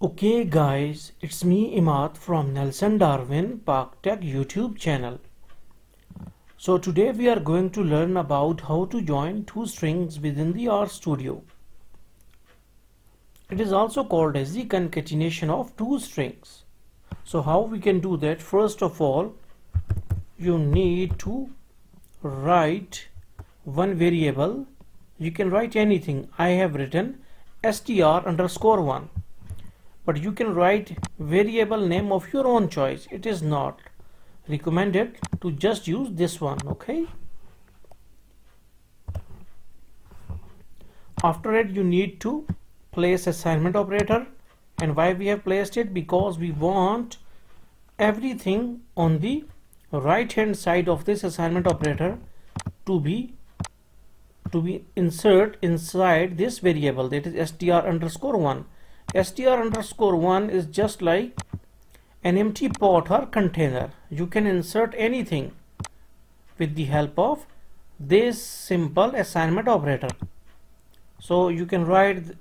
Okay guys, it's me Imad from Nelson Darwin Park Tech YouTube channel. So today we are going to learn about how to join two strings within the RStudio. It is also called as the concatenation of two strings. So how we can do that? First of all, you need to write one variable. You can write anything. I have written str_1. But you can write variable name of your own choice. It is not recommended to just use this one. Okay, after it you need to place assignment operator. And why we have placed it? Because we want everything on the right hand side of this assignment operator to be insert inside this variable, that is str_1. str_1 is just like an empty pot or container. You can insert anything with the help of this simple assignment operator. So you can write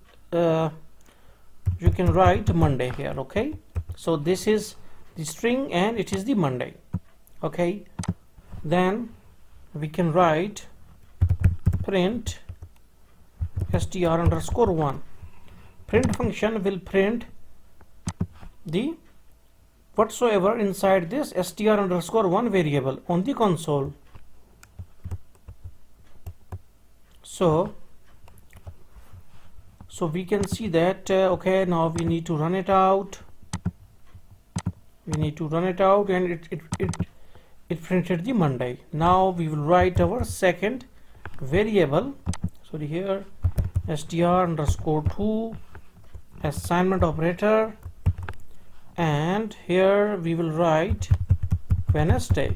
Monday here. Okay, so this is the string and it is the Monday. Okay, then we can write print str_1. Print function will print the whatsoever inside this str_1 variable on the console. So we can see that okay, now we need to run it out. And it printed the Monday. Now we will write our second variable. Sorry, here str_2 assignment operator, and here we will write Wednesday.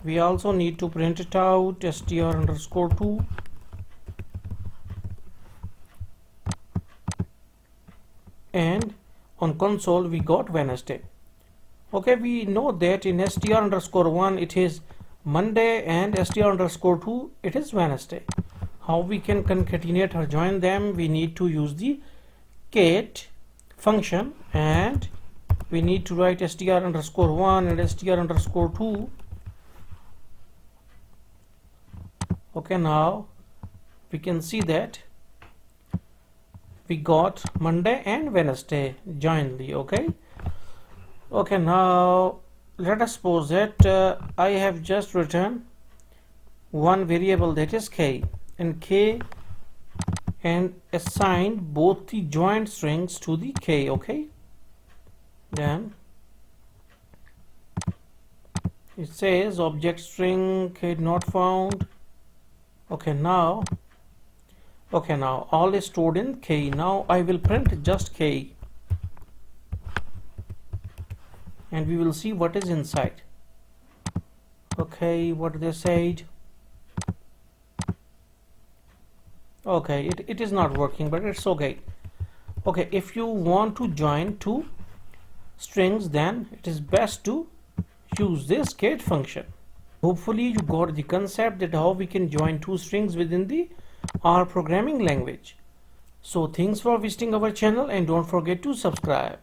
We also need to print it out, str_2, and on console we got Wednesday. Okay, we know that in str_1 it is Monday and str_2 it is Wednesday. How we can concatenate or join them? We need to use the cat function, and we need to write str_1 and str_2. Okay, now we can see that we got Monday and Wednesday jointly. Okay, now let us suppose that I have just written one variable, that is k, and assigned both the joint strings to the k. Okay, then it says object string k not found. Okay, now all is stored in k. Now I will print just k, and we will see what is inside. Okay, what they said. Okay, it is not working, but it's okay. Okay, if you want to join two strings, then it is best to use this cat function. Hopefully you got the concept that how we can join two strings within the R programming language. So thanks for visiting our channel, and don't forget to subscribe.